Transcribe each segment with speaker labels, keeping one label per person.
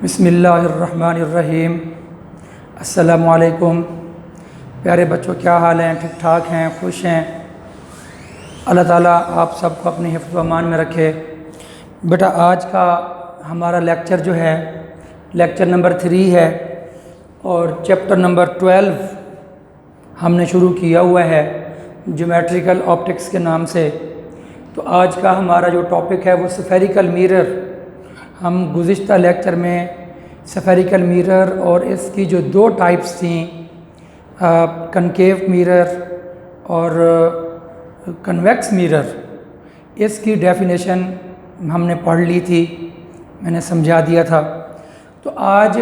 Speaker 1: बिस्मिल्लाहिर्रहमानिर्रहीम। अस्सलामुअलैकुम। प्यारे बच्चों, क्या हाल हैं? ठीक ठाक हैं? खुश हैं? अल्लाह ताला आप सबको अपनी हिफ्ज़ व अमान में रखे। बेटा, आज का हमारा लेक्चर जो है लेक्चर नंबर 3 है और चैप्टर नंबर 12 हमने शुरू किया हुआ है ज्योमेट्रिकल ऑप्टिक्स के नाम से। तो आज का हमारा जो टॉपिक है वो स्फेरिकल मिरर। हम गुज़िश्ता लेक्चर में स्फेरिकल मिरर और इसकी जो 2 टाइप्स थी, कनकेव मिरर और कन्वेक्स मिरर, इसकी डेफिनेशन हमने पढ़ ली थी, मैंने समझा दिया था। तो आज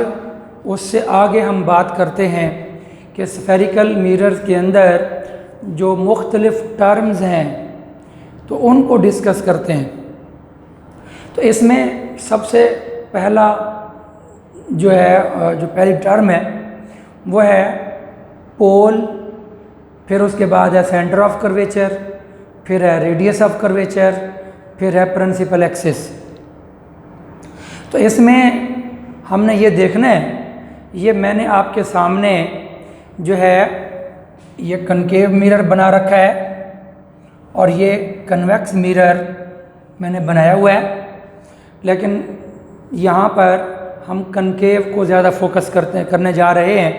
Speaker 1: उससे आगे हम बात करते हैं कि स्फेरिकल मिरर के अंदर जो मुख्तलिफ़ टर्म्स हैं तो उनको डिस्कस करते हैं। तो इसमें सबसे पहला जो है, जो पहली टर्म है वो है पोल, फिर उसके बाद है सेंटर ऑफ कर्वेचर, फिर है रेडियस ऑफ कर्वेचर, फिर है प्रिंसिपल एक्सिस। तो इसमें हमने ये देखना है, ये मैंने आपके सामने जो है ये कनकेव मिरर बना रखा है और ये कन्वेक्स मिरर मैंने बनाया हुआ है, लेकिन यहाँ पर हम कनकेव को ज़्यादा फोकस करने जा रहे हैं।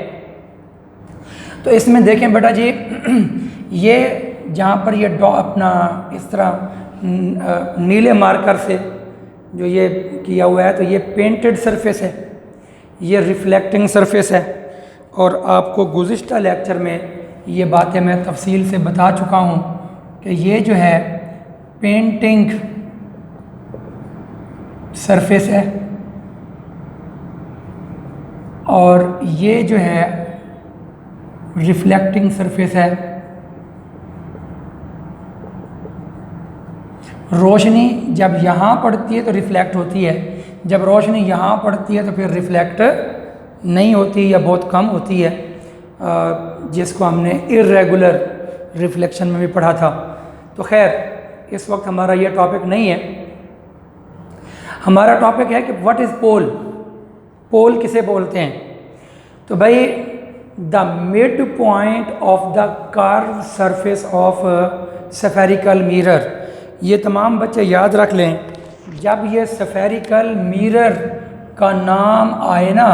Speaker 1: तो इसमें देखें बेटा जी, ये जहाँ पर ये अपना इस तरह नीले मार्कर से जो ये किया हुआ है, तो ये पेंटेड सरफेस है, ये रिफ्लेक्टिंग सरफेस है। और आपको गुज़िश्ता लेक्चर में ये बातें मैं तफसील से बता चुका हूँ कि ये जो है पेंटिंग सरफेस है और ये जो है रिफ्लेक्टिंग सरफेस है। रोशनी जब यहाँ पड़ती है तो रिफ्लेक्ट होती है, जब रोशनी यहाँ पड़ती है तो फिर रिफ्लेक्ट नहीं होती या बहुत कम होती है, जिसको हमने इर्रेगुलर रिफ्लेक्शन में भी पढ़ा था। तो खैर इस वक्त हमारा ये टॉपिक नहीं है। हमारा टॉपिक है कि व्हाट इज़ पोल। पोल किसे बोलते हैं? तो भाई the mid point of the curve surface of spherical mirror. ये तमाम बच्चे याद रख लें, जब ये स्फेरिकल मिरर का नाम आए ना,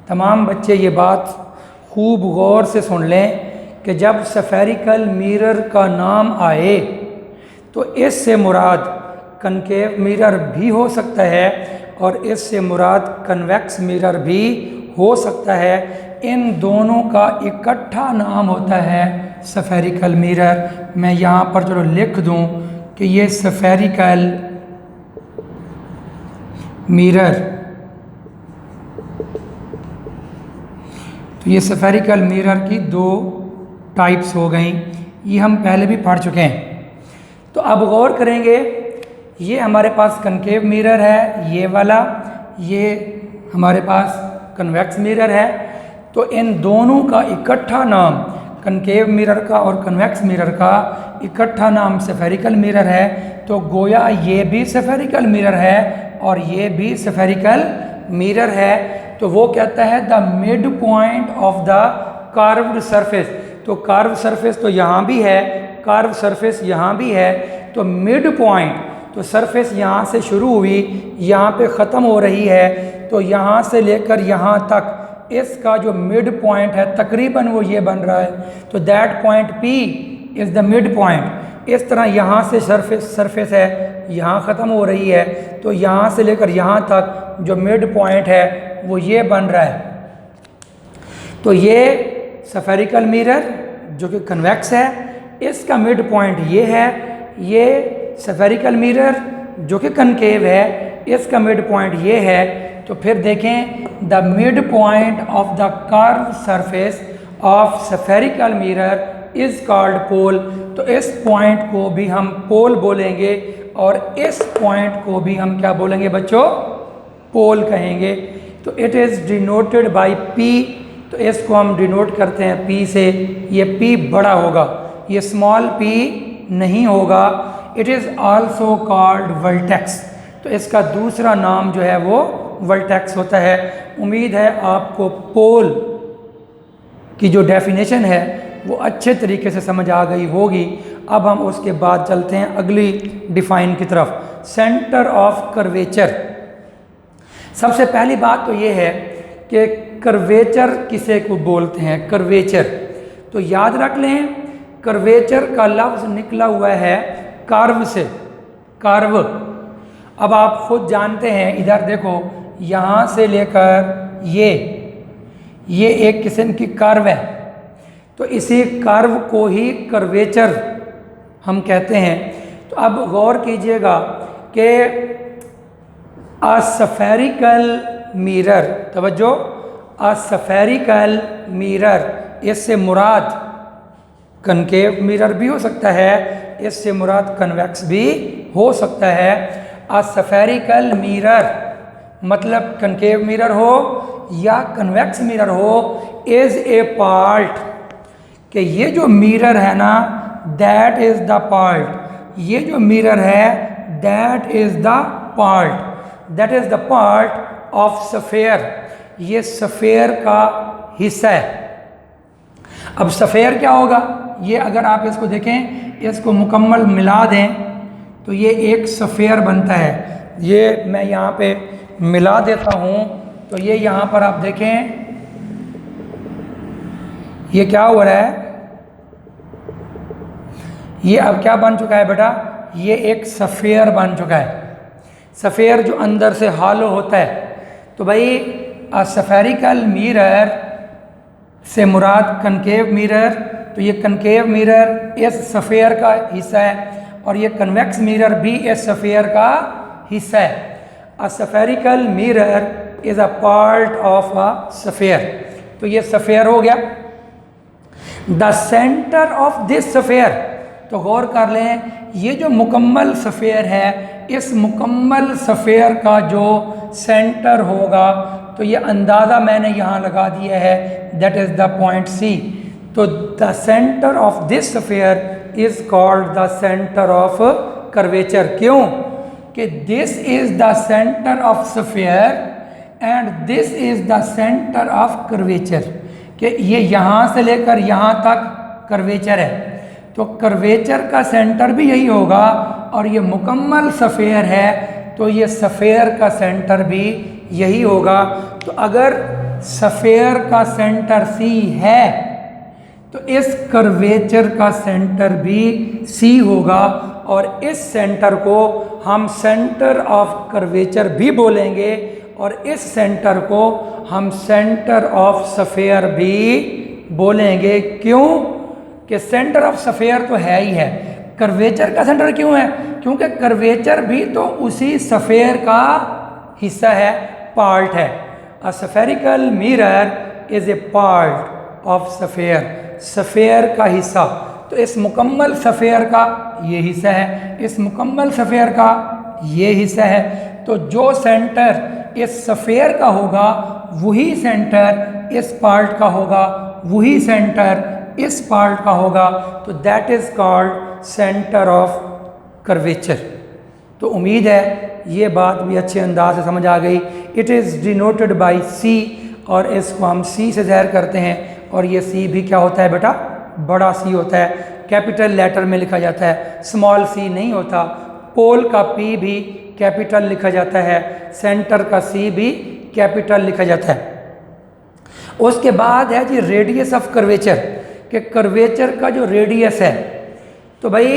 Speaker 1: तमाम बच्चे ये बात खूब गौर से सुन लें कि जब स्फेरिकल मिरर का नाम आए तो इससे मुराद कनकेव मिरर भी हो सकता है और इससे मुराद कन्वेक्स मिरर भी हो सकता है। इन दोनों का इकट्ठा नाम होता है स्फेरिकल मिरर। मैं यहाँ पर चलो लिख दूँ कि ये स्फेरिकल मिरर, तो ये स्फेरिकल मिरर की 2 टाइप्स हो गई, ये हम पहले भी पढ़ चुके हैं। तो अब गौर करेंगे, ये हमारे पास कनकेव मिरर है, ये वाला, ये हमारे पास कन्वेक्स मिरर है। तो इन दोनों का इकट्ठा नाम, कनकेव मिरर का और कन्वेक्स मिरर का इकट्ठा नाम स्फेरिकल मिरर है। तो गोया ये भी स्फेरिकल मिरर है और ये भी स्फेरिकल मिरर है। तो वो कहता है the mid point of the curved surface. तो कर्व सरफेस तो यहाँ भी है, कर्व सरफेस यहाँ भी है। तो मिड पॉइंट, तो सरफेस यहाँ से शुरू हुई, यहाँ पे ख़त्म हो रही है, तो यहाँ से लेकर यहाँ तक इसका जो मिड पॉइंट है तकरीबन वो ये बन रहा है। तो that point P is the mid point. इस तरह यहाँ से सरफेस है, यहाँ ख़त्म हो रही है, तो यहाँ से लेकर यहाँ तक जो मिड पॉइंट है वो ये बन रहा है। तो ये स्फेरिकल मिरर जो कि कन्वेक्स है, इसका मिड पॉइंट ये है। ये स्फेरिकल मिरर जो कि कनकेव है, इसका मिड पॉइंट ये है। तो फिर देखें, the mid point of the curve surface of spherical mirror is called pole. तो इस पॉइंट को भी हम पोल बोलेंगे और इस पॉइंट को भी हम क्या बोलेंगे बच्चों? पोल कहेंगे। तो it is denoted bye P। तो इसको हम डिनोट करते हैं P से। ये P बड़ा होगा, ये स्मॉल p नहीं होगा। It is also called vertex. तो इसका दूसरा नाम जो है वो वर्टेक्स होता है। उम्मीद है आपको पोल की जो डेफिनेशन है वो अच्छे तरीके से समझ आ गई होगी। अब हम उसके बाद चलते हैं अगली डिफाइन की तरफ, सेंटर ऑफ कर्वेचर। सबसे पहली बात तो ये है कि कर्वेचर किसे को बोलते हैं। कर्वेचर तो याद रख लें, कर्वेचर का लफ्ज़ निकला हुआ है कर्व से, कर्व। अब आप खुद जानते हैं, इधर देखो, यहाँ से लेकर ये एक किस्म की कर्व है, तो इसी कर्व को ही कर्वेचर हम कहते हैं। तो अब गौर कीजिएगा कि अस्फेरिकल मिरर, तवज्जो, अस्फेरिकल मिरर, इससे मुराद कनकेव मिरर भी हो सकता है, इससे मुराद कन्वेक्स भी हो सकता है। अस्फेरिकल मिरर मतलब कनकेव मिरर हो या कन्वेक्स मिरर हो, इज ए पार्ट, कि ये जो मिरर है ना, दैट इज द पार्ट, ये जो मिरर है that is the part, that is the part of sphere, ये स्फेयर का हिस्सा है। अब स्फेयर क्या होगा, ये अगर आप इसको देखें, इसको मुकम्मल मिला दें तो ये एक स्फेयर बनता है। ये मैं यहाँ पे मिला देता हूँ तो ये यहाँ पर आप देखें, ये क्या हो रहा है, ये अब क्या बन चुका है बेटा, ये एक स्फेयर बन चुका है। स्फेयर जो अंदर से हॉलो होता है। तो भाई स्फेरिकल मिरर से मुराद कनकेव मिरर, तो ये कनकेव मिरर इस स्फेयर का हिस्सा है और ये कन्वेक्स मिरर भी इस स्फेयर का हिस्सा है। A spherical mirror is a part of a sphere, तो ये स्फेयर हो गया। The centre of this sphere, तो गौर कर लें, ये जो मुकम्मल स्फेयर है, इस मुकम्मल स्फेयर का जो सेंटर होगा, तो ये अंदाज़ा मैंने यहाँ लगा दिया है, that is the point C. तो the centre of this sphere is called the centre of curvature. क्यों कि this is the centre of sphere and this is the centre of curvature, कि ये यहाँ से लेकर यहाँ तक कर्वेचर है, तो कर्वेचर का सेंटर भी यही होगा। और ये मुकम्मल स्फेयर है तो ये स्फेयर का सेंटर भी यही होगा। तो अगर स्फेयर का सेंटर सी है तो इस कर्वेचर का सेंटर भी सी होगा, और इस सेंटर को हम सेंटर ऑफ कर्वेचर भी बोलेंगे, और इस सेंटर को हम सेंटर ऑफ स्फेयर भी बोलेंगे। क्यों कि सेंटर ऑफ स्फेयर तो है ही है, कर्वेचर का सेंटर क्यों है, क्योंकि कर्वेचर भी तो उसी स्फेयर का हिस्सा है, पार्ट है। A spherical mirror is a part of sphere, sphere का हिस्सा। तो इस मुकम्मल स्फेयर का ये हिस्सा है, इस मुकम्मल स्फेयर का ये हिस्सा है। तो जो सेंटर इस स्फेयर का होगा वही सेंटर इस पार्ट का होगा, वही सेंटर इस पार्ट का होगा। तो that is called centre of curvature. तो उम्मीद है ये बात भी अच्छे अंदाज से समझ आ गई। इट इज़ डिनोटेड बाय सी, और इसको हम सी से ज़ाहिर करते हैं, और ये सी भी क्या होता है बेटा, बड़ा सी होता है, कैपिटल लेटर में लिखा जाता है, स्मॉल सी नहीं होता। पोल का पी भी कैपिटल लिखा जाता है, सेंटर का सी भी कैपिटल लिखा जाता है। उसके बाद है जी रेडियस ऑफ कर्वेचर, कि कर्वेचर का जो रेडियस है, तो भाई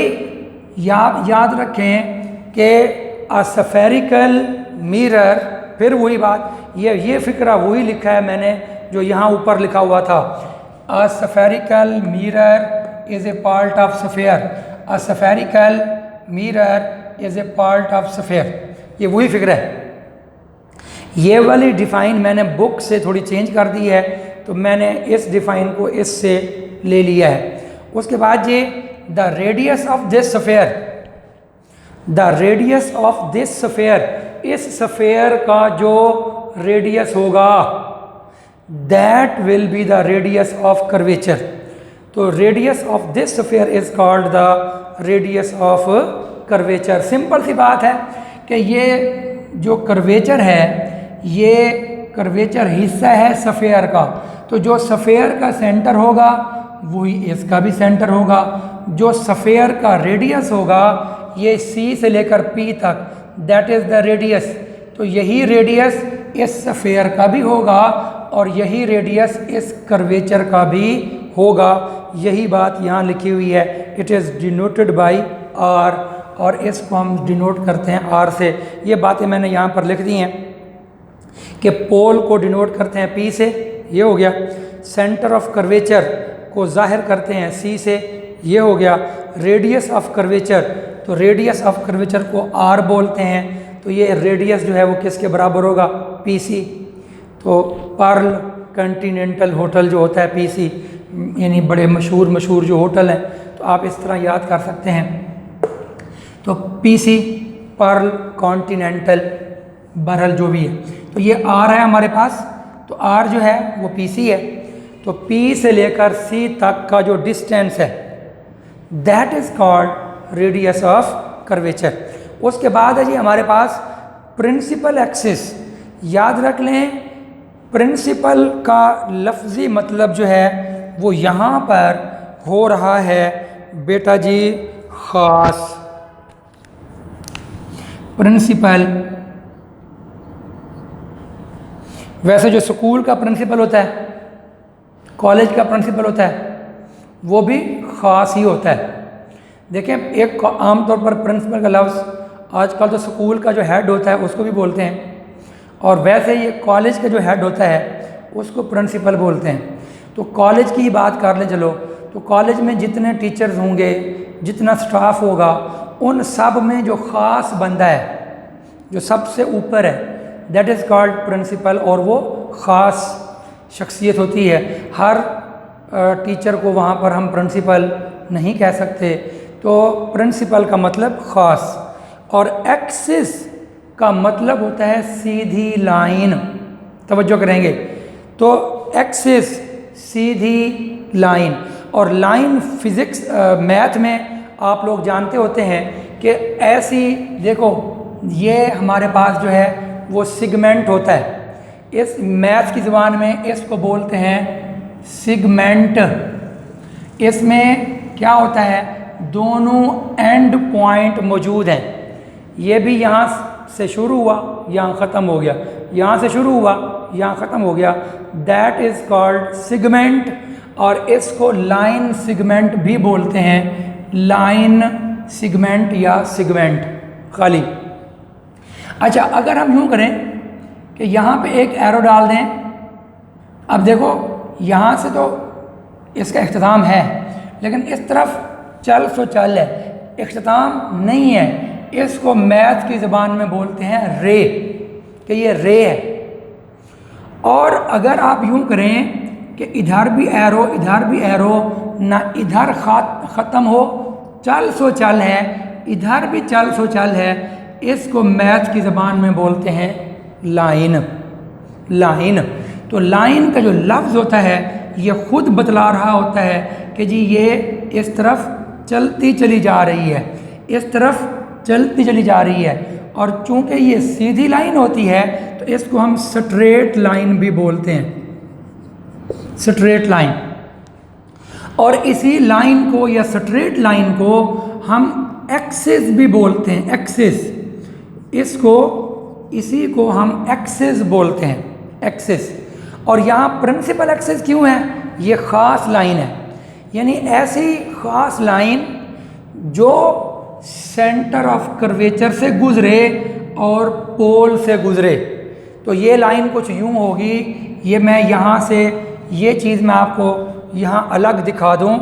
Speaker 1: याद रखें कि अ स्फेरिकल मिरर, फिर वही बात, ये फिक्रा वही लिखा है मैंने जो यहाँ ऊपर लिखा हुआ था। A spherical mirror is a part of sphere, a spherical mirror is a part of sphere, ये वही फिक्र है। ये वाली डिफ़ाइन मैंने बुक से थोड़ी चेंज कर दी है, तो मैंने इस डिफ़ाइन को इससे ले लिया है। उसके बाद ये the radius of this sphere, the radius of this sphere, इस स्फेयर का जो रेडियस होगा, that will be the radius of curvature. तो radius of this sphere is called the radius of curvature. Simple सी बात है कि ये जो कर्वेचर है ये कर्वेचर हिस्सा है सफ़ेयर का, तो जो सफ़ेयर का सेंटर होगा वही इसका भी सेंटर होगा। जो सफ़ेयर का रेडियस होगा ये सी से लेकर पी तक, दैट इज़ द रेडियस, तो यही रेडियस इस सफ़ेयर का भी होगा और यही रेडियस इस कर्वेचर का भी होगा। यही बात यहाँ लिखी हुई है, it is denoted by R, और इसको हम डिनोट करते हैं आर से। ये बातें मैंने यहाँ पर लिख दी हैं कि पोल को डिनोट करते हैं पी से, ये हो गया। सेंटर ऑफ कर्वेचर को जाहिर करते हैं सी से, ये हो गया। रेडियस ऑफ कर्वेचर, तो रेडियस ऑफ कर्वेचर को आर बोलते हैं, तो ये रेडियस जो है वो किसके बराबर होगा, पी सी। तो पर्ल कॉन्टिनेंटल होटल जो होता है पीसी, यानी बड़े मशहूर जो होटल हैं, तो आप इस तरह याद कर सकते हैं। तो पीसी पर्ल कॉन्टिनेंटल बहरहाल जो भी है, तो ये आर है हमारे पास, तो आर जो है वो पीसी है। तो पी से लेकर सी तक का जो डिस्टेंस है that is called radius of curvature. उसके बाद है जी हमारे पास प्रिंसिपल एक्सिस। याद रख लें, प्रिंसिपल का लफ्ज़ी मतलब जो है वो यहाँ पर हो रहा है बेटा जी ख़ास। प्रिंसिपल, वैसे जो स्कूल का प्रिंसिपल होता है, कॉलेज का प्रिंसिपल होता है, वो भी ख़ास ही होता है। देखें, एक आमतौर पर प्रिंसिपल का लफ्ज़ आजकल तो स्कूल का जो हेड होता है उसको भी बोलते हैं, और वैसे ये कॉलेज का जो हेड होता है उसको प्रिंसिपल बोलते हैं। तो कॉलेज की ही बात कर लें चलो, तो कॉलेज में जितने टीचर्स होंगे, जितना स्टाफ होगा, उन सब में जो ख़ास बंदा है, जो सबसे ऊपर है, दैट इज़ कॉल्ड प्रिंसिपल, और वो ख़ास शख्सियत होती है। हर टीचर को वहाँ पर हम प्रिंसिपल नहीं कह सकते। तो प्रिंसिपल का मतलब ख़ास, और एक्सिस का मतलब होता है सीधी लाइन। तवज्जो करेंगे, तो एक्सिस सीधी लाइन, और लाइन फिज़िक्स मैथ में आप लोग जानते होते हैं कि ऐसी, देखो ये हमारे पास जो है वो सिगमेंट होता है, इस मैथ की ज़ुबान में इसको बोलते हैं सिगमेंट। इसमें क्या होता है, दोनों एंड पॉइंट मौजूद हैं। ये भी यहाँ से शुरू हुआ, यहाँ ख़त्म हो गया, यहाँ से शुरू हुआ, यहाँ ख़त्म हो गया, दैट इज़ कॉल्ड सिगमेंट। और इसको लाइन सिगमेंट भी बोलते हैं, लाइन सिगमेंट या सिगमेंट खाली। अच्छा, अगर हम यूँ करें कि यहाँ पे एक एरो डाल दें, अब देखो यहाँ से तो इसका इख्तिताम है, लेकिन इस तरफ चल सो चल है, इख्तिताम नहीं है। इसको मैथ की ज़बान में बोलते हैं रे, कि ये रे है। और अगर आप यूँ करें कि इधर भी एरो, इधर भी एरो, ना इधर ख़त्म हो, चल सो चल है, इधर भी चल सो चल है, इसको मैथ की ज़बान में बोलते हैं लाइन। लाइन, तो लाइन का जो लफ्ज़ होता है ये ख़ुद बतला रहा होता है कि जी ये इस तरफ चलती चली जा रही है, इस तरफ चलती चली जा रही है। और चूँकि ये सीधी लाइन होती है तो इसको हम स्ट्रेट लाइन भी बोलते हैं, स्ट्रेट लाइन। और इसी लाइन को या स्ट्रेट लाइन को हम एक्सिस भी बोलते हैं, एक्सिस। इसको, इसी को हम एक्सिस बोलते हैं, एक्सिस। और यहाँ प्रिंसिपल एक्सिस क्यों है, ये ख़ास लाइन है, यानी ऐसी ख़ास लाइन जो सेंटर ऑफ कर्वेचर से गुज़रे और पोल से गुज़रे। तो ये लाइन कुछ यूँ होगी, ये मैं यहाँ से ये चीज़ मैं आपको यहाँ अलग दिखा दूँ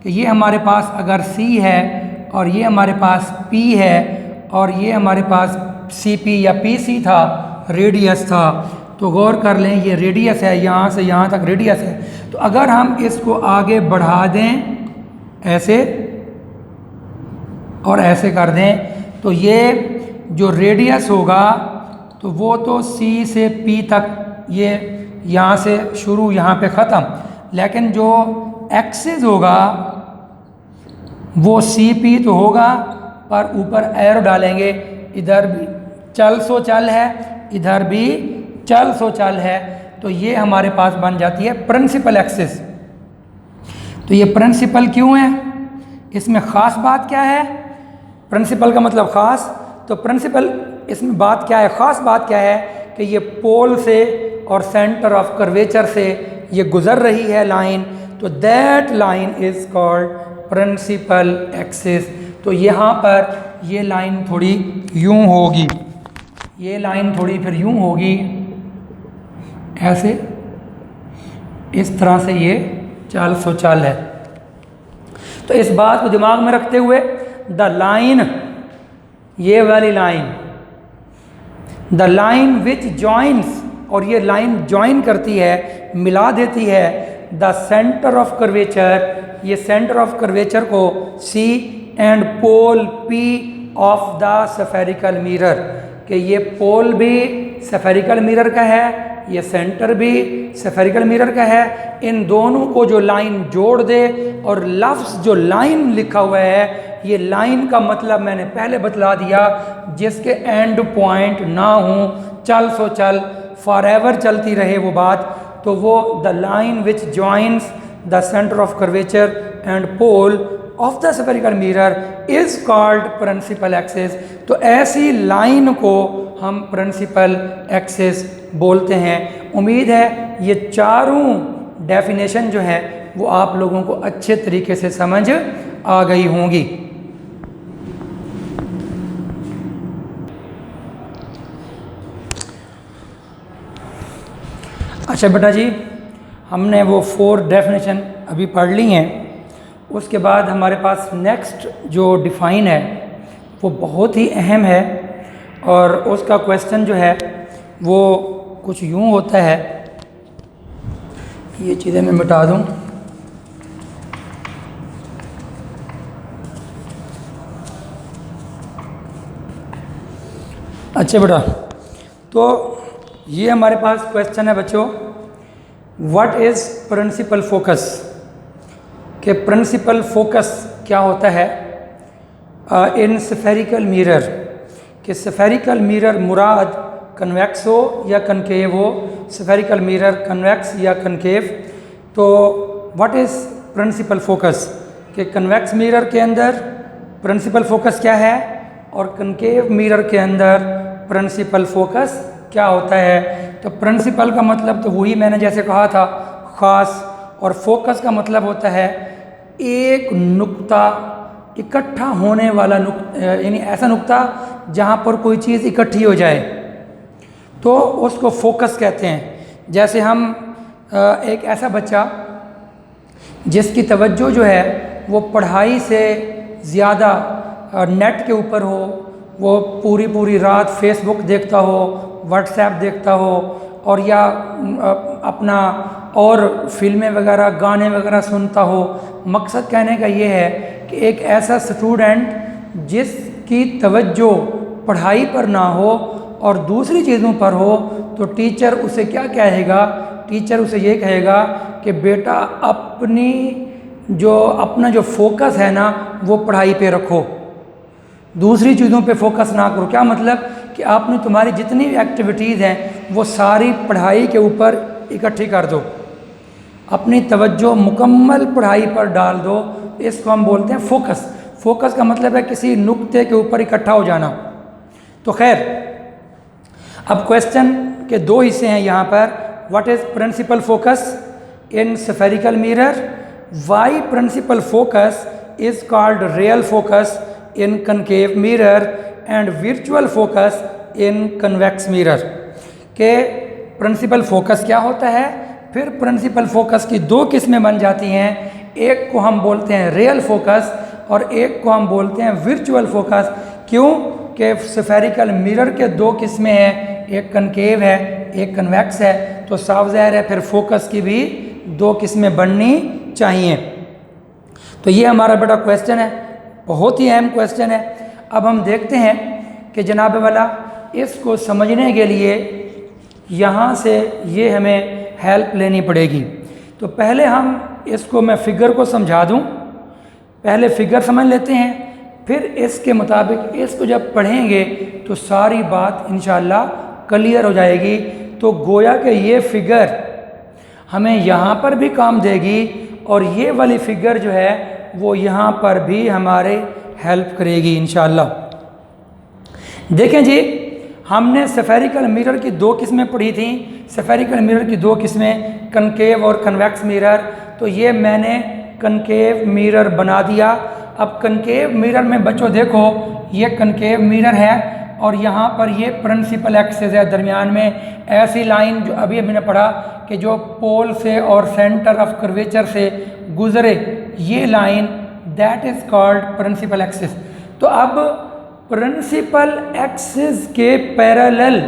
Speaker 1: कि ये हमारे पास अगर C है और ये हमारे पास P है और ये हमारे पास CP या PC था, रेडियस था, तो गौर कर लें ये रेडियस है, यहाँ से यहाँ तक रेडियस है। तो अगर हम इसको आगे बढ़ा दें ऐसे और ऐसे कर दें, तो ये जो रेडियस होगा तो वो तो C से P तक, ये यहाँ से शुरू यहाँ पे ख़त्म, लेकिन जो एक्सिस होगा वो CP तो होगा, पर ऊपर एरो डालेंगे, इधर भी चल सो चल है, इधर भी चल सो चल है, तो ये हमारे पास बन जाती है प्रिंसिपल एक्सिस। तो ये प्रिंसिपल क्यों है, इसमें ख़ास बात क्या है, प्रिंसिपल का मतलब ख़ास, तो प्रिंसिपल इसमें बात क्या है, ख़ास बात क्या है कि ये पोल से और सेंटर ऑफ कर्वेचर से ये गुज़र रही है लाइन, तो that line is called principal axis. तो यहाँ पर ये लाइन थोड़ी यूं होगी, ये लाइन थोड़ी फिर यूं होगी, ऐसे इस तरह से ये चल सो चल है। तो इस बात को दिमाग में रखते हुए द लाइन, ये वाली line, the line which joins, और ये लाइन जॉइन करती है, मिला देती है द सेंटर ऑफ कर्वेचर, ये सेंटर ऑफ कर्वेचर को C and pole P of the spherical mirror, कि ये पोल भी स्फेरिकल मिरर का है, ये सेंटर भी स्फेरिकल मिरर का है, इन दोनों को जो लाइन जोड़ दे, और लफ्ज़ जो लाइन लिखा हुआ है, ये लाइन का मतलब मैंने पहले बतला दिया, जिसके एंड पॉइंट ना हो, चल सो चल, फॉरएवर चलती रहे वो बात, तो वो the line which joins the centre of curvature and pole of the spherical mirror is called principal axis. तो ऐसी लाइन को हम प्रिंसिपल एक्सिस बोलते हैं। उम्मीद है ये चारों डेफिनेशन जो है वो आप लोगों को अच्छे तरीके से समझ आ गई होंगी। अच्छा बेटा जी, हमने वो 4 डेफिनेशन अभी पढ़ ली हैं, उसके बाद हमारे पास नेक्स्ट जो डिफ़ाइन है वो बहुत ही अहम है, और उसका क्वेश्चन जो है वो कुछ यूँ होता है, ये चीज़ें मैं मिटा दूँ। अच्छा बेटा, तो ये हमारे पास क्वेश्चन है बच्चों, व्हाट इज़ प्रिंसिपल फोकस, कि प्रिंसिपल फोकस क्या होता है इन स्फेरिकल मिरर, कि स्फेरिकल मिरर मुराद कन्वेक्स हो या कनकेव हो, स्फेरिकल मिरर कन्वेक्स या कनकेव। तो व्हाट इज़ प्रिंसिपल फोकस, कि कन्वेक्स मिरर के अंदर प्रिंसिपल फोकस क्या है, और कनकेव मिरर के अंदर प्रिंसिपल फोकस क्या होता है। तो प्रिंसिपल का मतलब तो वही मैंने जैसे कहा था, ख़ास, और फोकस का मतलब होता है एक नुक्ता, इकट्ठा होने वाला नुक्ता, यानी ऐसा नुक्ता जहाँ पर कोई चीज़ इकट्ठी हो जाए, तो उसको फोकस कहते हैं। जैसे हम एक ऐसा बच्चा जिसकी तवज्जो जो है वो पढ़ाई से ज़्यादा नेट के ऊपर हो, वो पूरी पूरी रात फेसबुक देखता हो, व्हाट्सएप देखता हो, और या अपना और फिल्में वगैरह गाने वगैरह सुनता हो। मकसद कहने का ये है कि एक ऐसा स्टूडेंट जिसकी तवज्जो पढ़ाई पर ना हो और दूसरी चीज़ों पर हो, तो टीचर उसे क्या कहेगा, टीचर उसे ये कहेगा कि बेटा अपना जो फोकस है ना वो पढ़ाई पे रखो, दूसरी चीज़ों पे फोकस ना करो। क्या मतलब कि आपने तुम्हारी जितनी भी एक्टिविटीज़ हैं वो सारी पढ़ाई के ऊपर इकट्ठी कर दो, अपनी तवज्जो मुकम्मल पढ़ाई पर डाल दो। इसको हम बोलते हैं फोकस। फोकस का मतलब है किसी नुक्ते के ऊपर इकट्ठा हो जाना। तो खैर, अब क्वेश्चन के 2 हिस्से हैं यहाँ पर। What is principal focus in spherical mirror, why principal focus is called real focus in concave mirror and virtual focus in convex mirror, के प्रिंसिपल फोकस क्या होता है। फिर प्रिंसिपल फोकस की 2 किस्में बन जाती हैं, एक को हम बोलते हैं रियल फोकस और एक को हम बोलते हैं वर्चुअल फोकस। क्यों कि स्फेरिकल मिरर के 2 किस्में हैं, एक कनकेव है एक कन्वेक्स है, तो साफ ज़ाहिर है फिर फोकस की भी 2 किस्में बननी चाहिए। तो ये हमारा बड़ा क्वेश्चन है, बहुत ही अहम क्वेश्चन है। अब हम देखते हैं कि जनाब वाला इसको समझने के लिए यहाँ से ये हमें हेल्प लेनी पड़ेगी। तो पहले हम इसको, मैं फिगर को समझा दूँ, पहले फिगर समझ लेते हैं, फिर इसके मुताबिक इसको जब पढ़ेंगे तो सारी बात इंशाअल्लाह क्लियर हो जाएगी। तो गोया कि ये फिगर हमें यहाँ पर भी काम देगी और ये वाली फिगर जो है वो यहाँ पर भी हमारे हेल्प करेगी इंशाअल्लाह। देखें जी, हमने स्फेरिकल मिरर की दो किस्में पढ़ी थी। स्फेरिकल मिरर की दो किस्में, कनकेव और कन्वेक्स मिरर। तो ये मैंने कनकेव मिरर बना दिया। अब कनकेव मिरर में बच्चों देखो, ये कनकेव मिरर है और यहाँ पर ये प्रिंसिपल एक्सिस है, दरमियान में ऐसी लाइन जो अभी हमने पढ़ा कि जो पोल से और सेंटर ऑफ कर्वेचर से गुजरे, ये line that is called principal axis. तो अब प्रिंसिपल एक्सिस के पैरेलल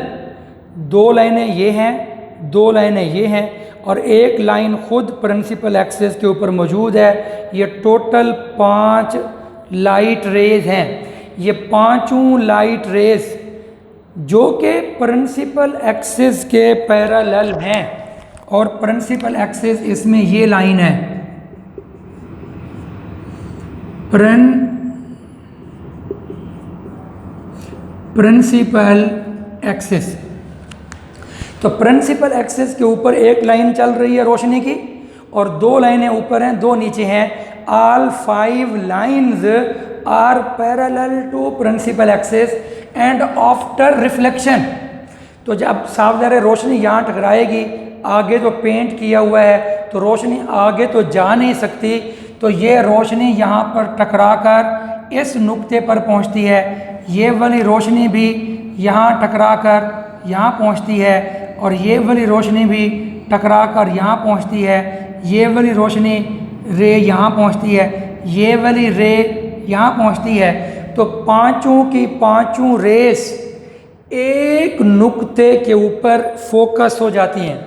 Speaker 1: दो लाइनें ये हैं, दो लाइनें ये हैं और एक लाइन खुद प्रिंसिपल एक्सिस के ऊपर मौजूद है। ये टोटल 5 लाइट रेज हैं। ये पांचों लाइट रेज जो कि प्रिंसिपल एक्सिस के पैरेलल हैं और प्रिंसिपल एक्सिस इसमें ये लाइन है, प्रिंसिपल एक्सिस। तो प्रिंसिपल एक्सिस के ऊपर एक लाइन चल रही है रोशनी की और दो लाइनें ऊपर हैं, दो नीचे हैं। All 5 lines are parallel to principal axis and after reflection. तो जब साफ ज़ाहिर है रोशनी यहाँ टकराएगी, आगे तो पेंट किया हुआ है तो रोशनी आगे तो जा नहीं सकती, तो ये रोशनी यहाँ पर टकरा कर इस नुक्ते पर पहुँचती है। ये वाली रोशनी भी यहाँ टकरा कर यहाँ पहुँचती है और ये वाली रोशनी भी टकरा कर यहाँ पहुँचती है। ये वाली रोशनी रे यहाँ पहुँचती है, ये वाली रे यहाँ पहुँचती है। तो पांचों की पांचों रेस एक नुक्ते के ऊपर फोकस हो जाती हैं,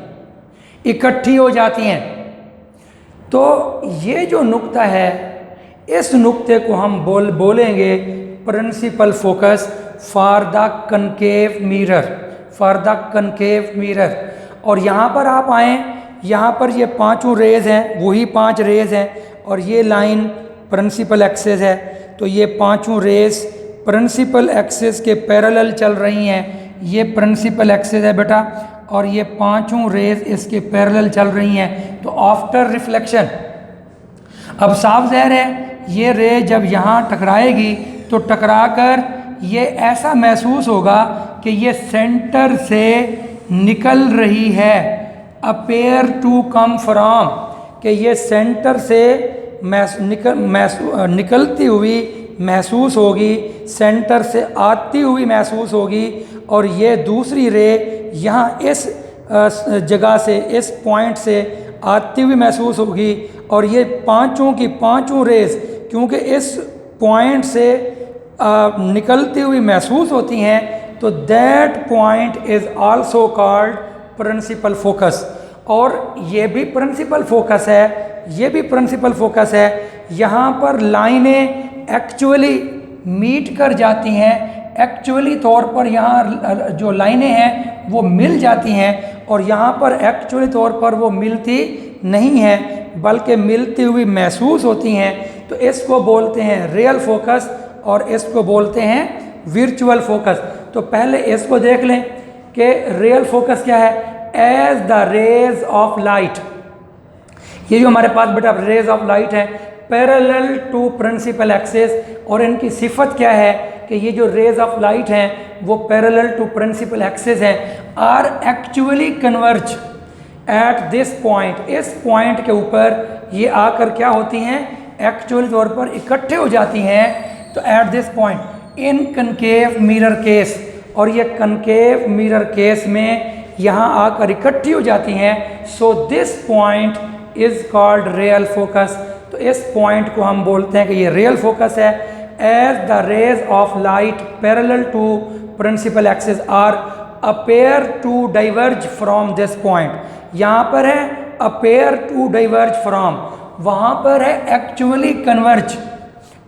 Speaker 1: इकट्ठी हो जाती हैं। तो ये जो नुक्ता है, इस नुक्ते को हम बोलेंगे principal focus for the concave mirror, for the concave mirror. और यहाँ पर आप आएँ, यहाँ पर ये पांचों रेज हैं, वही 5 रेज हैं और ये लाइन प्रिंसिपल एक्सिस है। तो ये पांचों रेज प्रिंसिपल एक्सिस के पैरेलल चल रही हैं। ये प्रिंसिपल एक्सिस है बेटा और ये पांचों रेज इसके पैरेलल चल रही हैं। तो आफ्टर रिफ्लेक्शन, अब साफ ज़ाहिर है ये रे जब यहाँ टकराएगी तो टकराकर ये ऐसा महसूस होगा कि ये सेंटर से निकल रही है, अपेयर टू कम फ्रॉम, कि ये सेंटर से निकलती हुई महसूस होगी, सेंटर से आती हुई महसूस होगी। और ये दूसरी रे यहाँ इस जगह से, इस पॉइंट से आती हुई महसूस होगी। और ये पांचों की पांचों रेस क्योंकि इस पॉइंट से निकलती हुई महसूस होती हैं, तो that point is also called principal focus. और ये भी प्रिंसिपल फोकस है, ये भी प्रिंसिपल फोकस है। यहाँ पर लाइनें एक्चुअली मीट कर जाती हैं, एक्चुअली तौर पर यहाँ जो लाइनें हैं वो मिल जाती हैं और यहाँ पर एक्चुअली तौर पर वो मिलती नहीं हैं बल्कि मिलती हुई महसूस होती हैं। तो इसको बोलते हैं रियल फोकस और इसको बोलते हैं वर्चुअल फोकस। तो पहले इसको देख लें कि रियल फोकस क्या है। As the rays of light, ये जो हमारे पास बेटा रेज ऑफ लाइट है पैरेलल टू प्रिंसिपल एक्सिस, और इनकी सिफत क्या है कि ये जो रेज ऑफ लाइट हैं वो पैरेलल टू प्रिंसिपल एक्सिस हैं, are actually converge at this point, इस पॉइंट के ऊपर ये आकर क्या होती हैं, एक्चुअली तौर पर इकट्ठे हो जाती हैं। तो eight this point in concave mirror case, और ये कनकेव मिरर केस में यहाँ आकर इकट्ठी हो जाती हैं। So this point is called real focus. तो इस पॉइंट को हम बोलते हैं कि ये रियल फोकस है। As the rays of light parallel to principal axis are appear to diverge from this point, यहाँ पर है अपेयर टू डाइवर्ज फ्रॉम, वहाँ पर है actually converge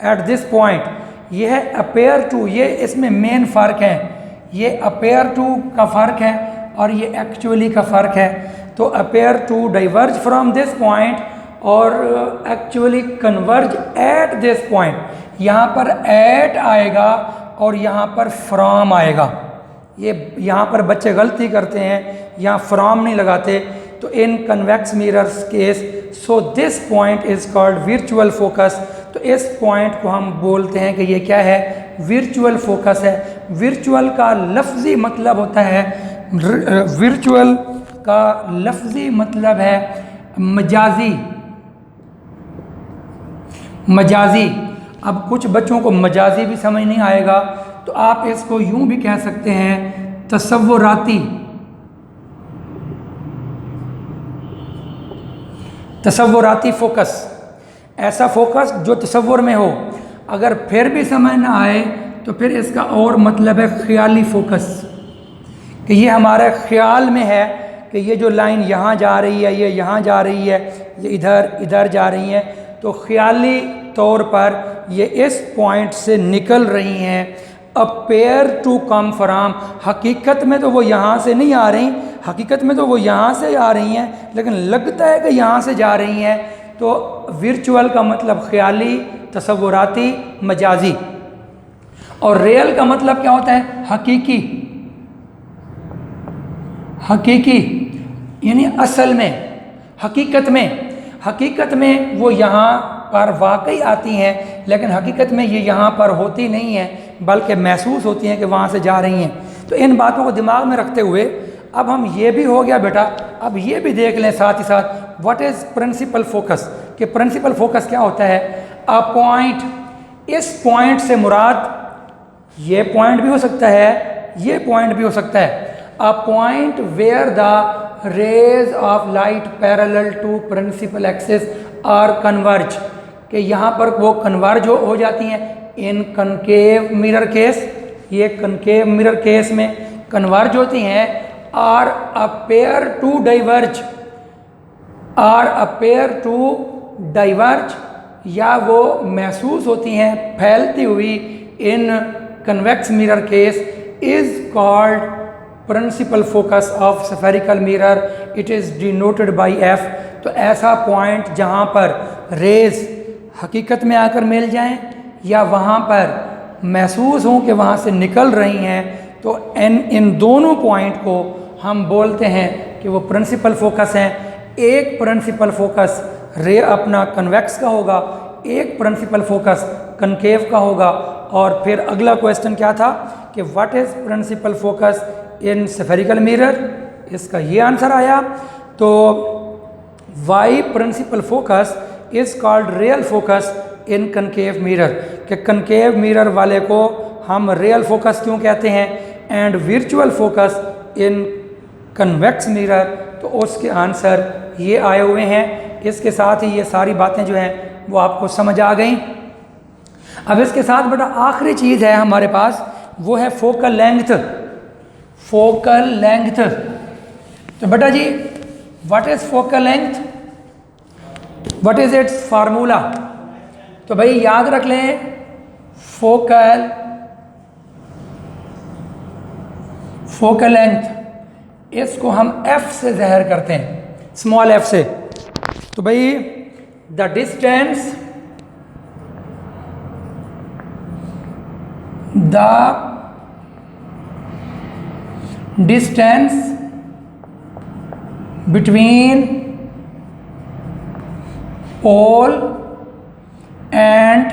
Speaker 1: at this point. ये है अपेयर टू, ये इसमें मेन फ़र्क है, ये अपेयर टू का फ़र्क है और ये एक्चुअली का फ़र्क है। तो appear to diverge from this point और actually converge at this point. यहाँ पर एट आएगा और यहाँ पर फ्रॉम आएगा, ये यहाँ पर बच्चे गलती करते हैं, यहाँ फ्रॉम नहीं लगाते। तो in convex mirrors case, so this point is called virtual focus. तो इस पॉइंट को हम बोलते हैं कि ये क्या है, वर्चुअल फोकस है। वर्चुअल का लफ्ज़ी मतलब होता है, वर्चुअल का लफ्ज़ी मतलब है मजाजी। मजाजी, अब कुछ बच्चों को मजाजी भी समझ नहीं आएगा, तो आप इसको यूं भी कह सकते हैं तसव्वुराती। तसव्वुराती फोकस, ऐसा फोकस जो तसव्वुर में हो। अगर फिर भी समझ ना आए तो फिर इसका और मतलब है ख्याली फोकस, कि ये हमारे ख्याल में है कि ये जो लाइन यहाँ जा रही है, ये यहाँ जा रही है, ये इधर जा रही है, तो ख्याली तौर पर ये इस पॉइंट से निकल रही हैं। अपेयर टू कम फ्राम, हकीकत में तो वो यहाँ से नहीं आ रही, हकीकत में तो वो यहाँ से आ रही हैं, लेकिन लगता है कि यहाँ से जा रही हैं। तो वर्चुअल का मतलब ख्याली, तसव्वुराती, मजाजी। और रियल का मतलब क्या होता है, हकीकी। हकीकी यानी असल में, हकीकत में। हकीकत में वो यहाँ पर वाकई आती हैं, लेकिन हकीकत में ये यहाँ पर होती नहीं है, बल्कि महसूस होती हैं कि वहाँ से जा रही हैं। तो इन बातों को दिमाग में रखते हुए अब हम ये भी हो गया बेटा, अब ये भी देख लें साथ ही साथ व्हाट इज़ प्रिंसिपल फोकस, कि प्रिंसिपल फोकस क्या होता है। अ पॉइंट, इस पॉइंट से मुराद ये पॉइंट भी हो सकता है, ये पॉइंट भी हो सकता है। A point where the rays of light parallel to principal axis are converge, कि यहाँ पर वो कन्वर्ज हो जाती हैं। इन कनकेव मिरर केस, ये कनकेव मिरर केस में कन्वर्ज होती हैं। Are appear to diverge, are appear to diverge, या वो महसूस होती हैं फैलती हुई। In convex mirror case is called principal focus of spherical mirror, it is denoted by F. तो ऐसा पॉइंट जहाँ पर रेज हकीकत में आकर मिल जाएं या वहाँ पर महसूस हों कि वहाँ से निकल रही हैं, तो इन दोनों पॉइंट को हम बोलते हैं कि वो प्रिंसिपल फोकस हैं। एक प्रिंसिपल फोकस रे अपना कन्वेक्स का होगा, एक प्रिंसिपल फोकस कनकेव का होगा। और फिर अगला क्वेश्चन क्या था कि what is principal focus in spherical mirror, इसका ये आंसर आया। तो why principal focus is called real focus in concave mirror, कि कनकेव मिरर वाले को हम रियल फोकस क्यों कहते हैं, and virtual focus in convex mirror. तो उसके आंसर ये आए हुए हैं। इसके साथ ही ये सारी बातें जो हैं वो आपको समझ आ गई। अब इसके साथ बेटा आखिरी चीज़ है हमारे पास, वो है फोकल लेंथ। फोकल लेंथ, तो बेटा जी what is focal length, what is its formula. तो भाई याद रख लें, फोकल लेंथ, इसको हम एफ से ज़ाहिर करते हैं, स्मॉल एफ से। तो भाई the distance, between pole and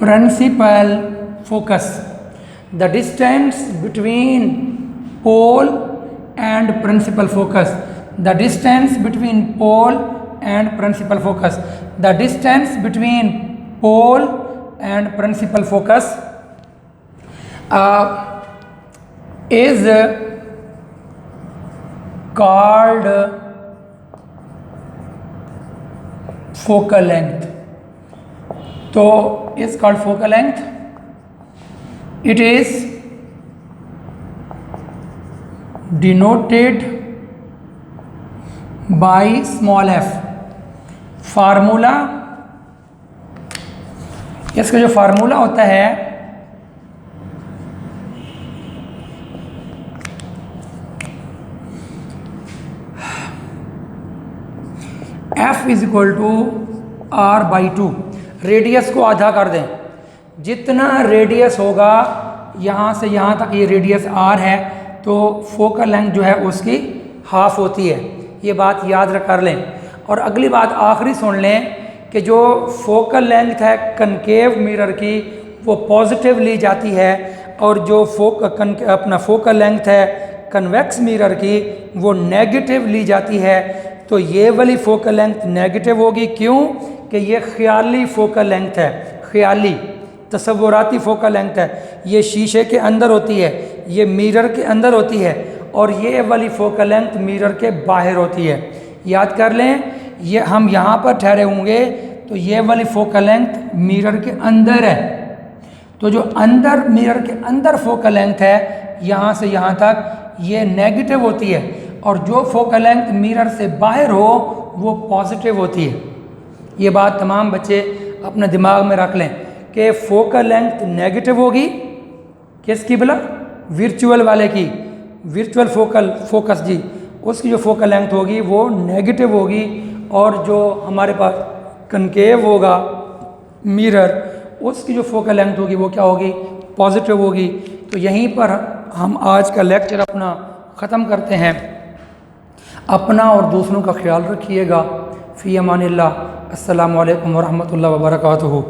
Speaker 1: principal focus, the distance between pole and principal focus, the distance between pole and principal focus, the distance between pole and principal focus is called focal length. तो is called focal length. It is denoted by small f. Formula, इसका जो formula होता है F is equal to R/2। Radius को आधा कर दें, जितना रेडियस होगा यहाँ से यहाँ तक, ये रेडियस r है, तो फोकल लेंथ जो है उसकी हाफ होती है। ये बात याद कर लें। और अगली बात आखिरी सुन लें कि जो फोकल लेंथ है कनकेव मिरर की वो पॉजिटिव ली जाती है, और जो अपना फोकल लेंथ है कन्वेक्स मिरर की वो नेगेटिव ली जाती है। तो ये वाली फोकल लेंथ नेगेटिव होगी। क्यों? कि ये ख्याली फोकल लेंथ है, ख्याली तसव्वुराती फोकल लेंथ है। ये शीशे के अंदर होती है, ये मिरर के अंदर होती है, और ये वाली फोकल लेंथ मिरर के बाहर होती है। याद कर लें, ये हम यहाँ पर ठहरे होंगे तो ये वाली फोकल लेंथ मिरर के अंदर है। तो जो अंदर मिरर के अंदर फोकल लेंथ है यहाँ से यहाँ तक, ये नेगेटिव होती है, और जो फोकल लेंथ मिरर से बाहर हो वो पॉजिटिव होती है। ये बात तमाम बच्चे अपने दिमाग में रख लें कि फोकल लेंथ नेगेटिव होगी किसकी भला? वर्चुअल वाले की, वर्चुअल फोकस जी, उसकी जो फोकल लेंथ होगी वो नेगेटिव होगी, और जो हमारे पास कनकेव होगा मिरर उसकी जो फोकल लेंथ होगी वो क्या होगी? पॉजिटिव होगी। तो यहीं पर हम आज का लेक्चर अपना ख़त्म करते हैं। अपना और दूसरों का ख्याल रखिएगा। फ़ी अमानिल्लाह। अस्सलामु अलैकुम वरहमतुल्लाहि वबरकातुहू।